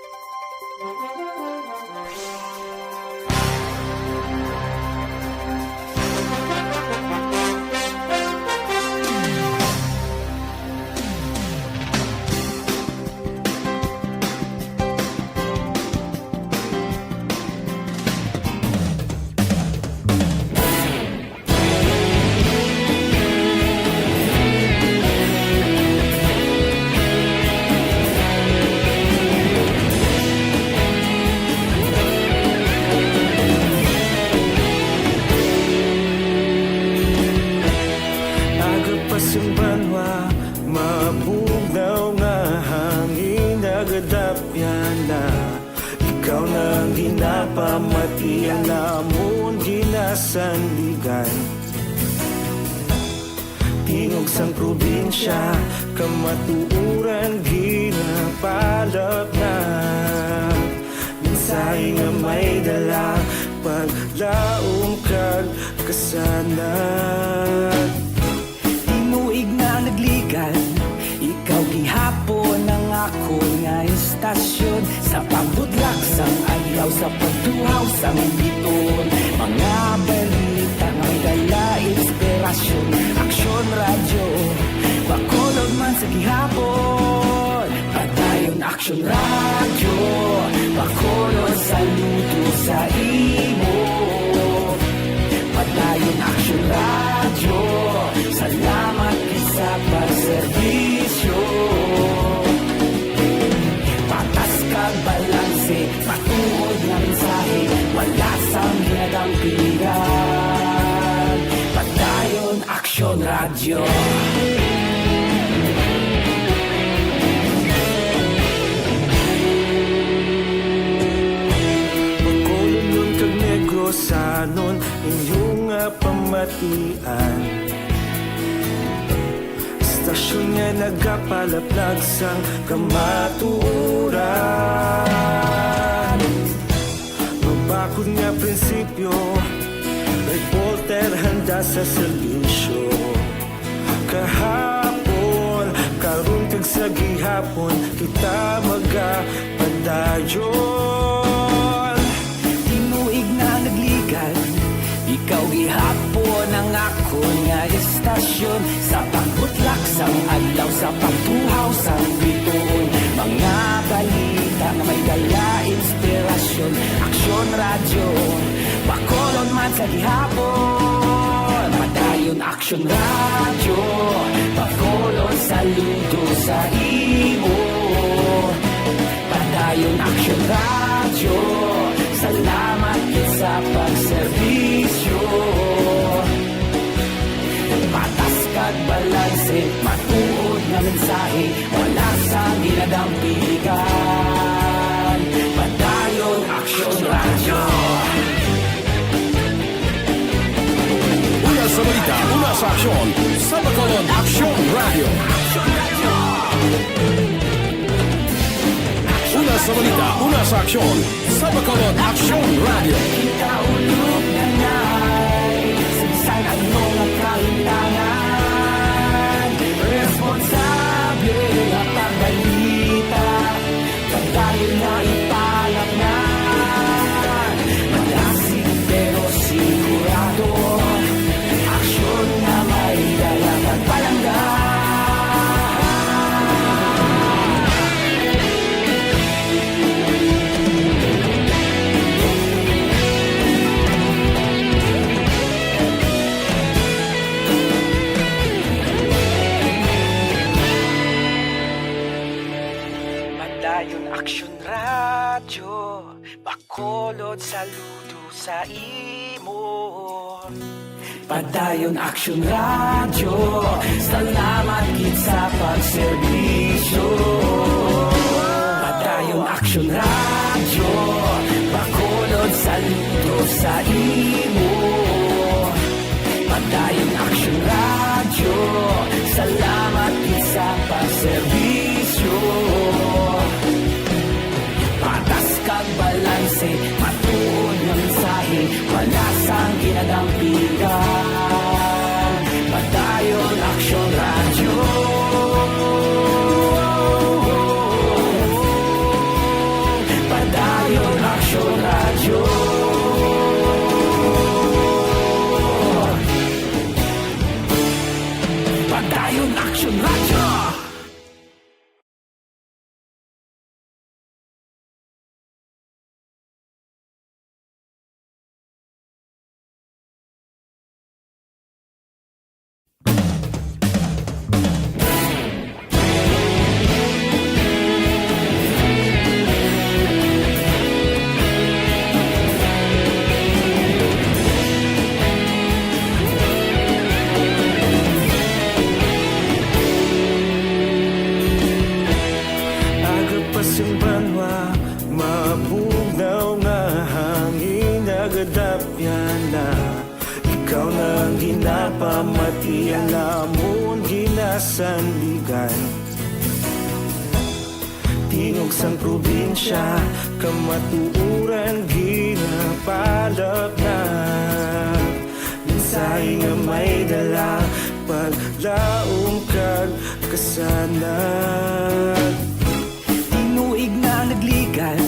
Agapasumbanwa, mabugnaw nga hangin nagadapyan na. Ikaw nang ginapamatian namon ginasandigan. Tingog sang probinsya, kamatuuran ginapalap na. Minsay nga may dala, paglaom kag kasanan. Tinuig na nagligan, ikaw gihapon ang ako nga istasyon. Sa pagbutlak sang ayaw, sa pagtuhaw sang biton. Mga balita may dala inspirasyon. Aksyon radyo, Bacolod man sa gihapon. Padayon Aksyon radyo, Bacolod saludo sa imo. Padayon Aksyon radyo, salamat sa pagserbisyo. Patas kag balanse, patuod nga mensahe, wala sang ginadampigan. Padayon Aksyon radyo. Bacolod nun kag Negros anon inyong pamatian. Istasyon nga nagapalaplag sang kamatuuran. Mabakod nga prinsipyo, reporter handa sa serbisyo. Kahapon, karun kag sa gihapon, kita magapadayon. Tinuig na nagligan, ikaw gihapon ang ako nga istasyon. Sa pagbutlak sang adlaw, sa pagtuhaw sang bituon, mga balita na may dala inspirasyon. Aksyon radyo, bakolon man sa gihapon. Padayon aksyon radyo, bakolon saludo sa imo. Padayon aksyon radyo, salamat sa pagserbisyo. Patas kag balanse, matuod na mensahe, wala sa ginadampigan. Padayon aksyon radyo. Una sa balita, una sa aksyon, sa Bacolod Aksyon Radio. Una sa balita, una sa aksyon, sa Bacolod Aksyon Radio. Kaulog na na'y sinsan ang mga kahintangan. Responsable at pagbalita, pagdahil na ipalak na. Malasig pero sigurado, aksyon na may dalang at palangga. Padayon aksyon radyo, bakolod saludo sa imo. Padayon aksyon radyo, salamat gid sa pagserbisyo. Padayon aksyon radyo, bakolod saludo sa imo. Padayon aksyon radyo, salamat gid sa pagserbisyo. Patas kag balanse, matuod nga mensahe, wala sang ginadampigan. Padayon aksyon radyo. Padayon aksyon radyo. Padayon aksyon radyo. Agapasing banwa, mabugnaw nga hangin nagadapyan na. Ikaw na ang ginapamati, ang amon ginasandigan. Tingog sang probinsya, kamatuuran ginapalap na. Mensahe nga may dala, paglaom kag kasanag. Tinuig na nagligan,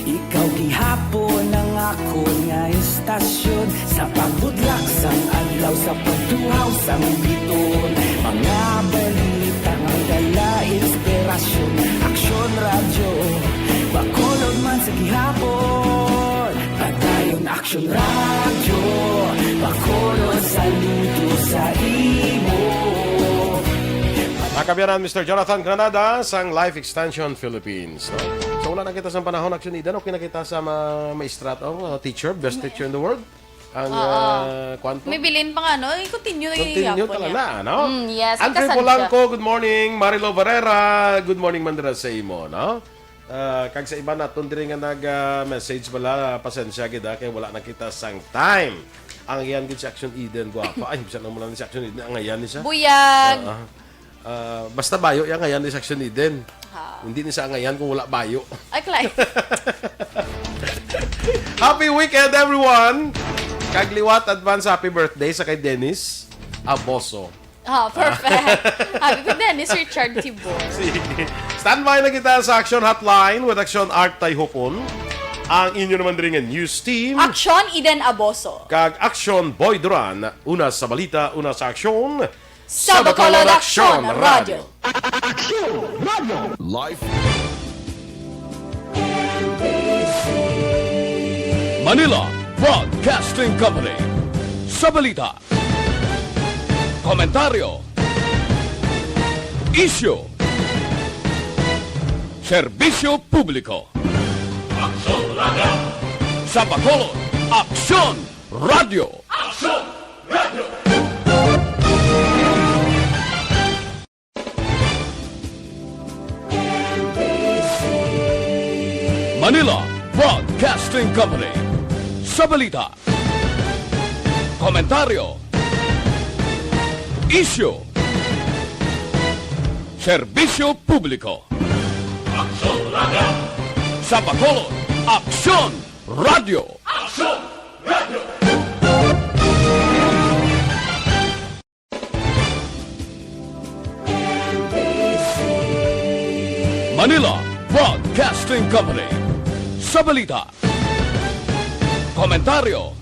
ikaw gihapon ang ako nga istasyon. Sa pagbudlak sang adlaw, sa pagtuhaw sang biton, mga balita nga dala inspirasyon. Aksyon radyo, bakolod man sa gihapon. Padayon aksyon radyo, bakolod saludo sa imo. Nakabiyanan Mr. Jonathan Granada sang Life Extension Philippines. No? So wala na kita sa panahon action idan, okay na kita sa maestrato, teacher, best teacher in the world. Ang kwanto. May bilin pa nga, no? I-continue Continue talaga, no? Yes, Andre ikasan Polanco, good morning. Marilo Barrera, good morning mandira sa imo, no? Kag sa iba naton diri nga nag-message bala, pasensya gid kay wala na kita sang time. Ang yan gid si Action Eden guwapa. Ay, bisa na mo lang si Action Eden ang ayan ni siya. Buyag. Basta bayo yan ngayon is action din. Hindi ni sa ngayon kung wala bayo. Ay, Clyde. Happy weekend, everyone! Kagliwat advance happy birthday sa kay Dennis Aboso. Perfect. Happy with Dennis Richard Tibor. Sige. Standby na kita sa Action Hotline with Action Art Tayhopon. Ang inyo naman rin ng news team. Aksyon Eden Aboso. Kag Action Boy Duran. Una sa balita, una sa aksyon. Sa Bacolod Aksyon Radio. Life. Manila Broadcasting Company. Sa balita, komentaryo, issue, serbisyo publiko. Aksyon Radio. Sa Bacolod, Aksyon Radio. Aksyon Radio. Manila Broadcasting Company. Sa balita, komentaryo, issue, serbisyo publiko. Aksyon Radio. Sa Bacolod, Aksyon Radio. Aksyon Radio. Manila Broadcasting Company. Sa balita, komentaryo,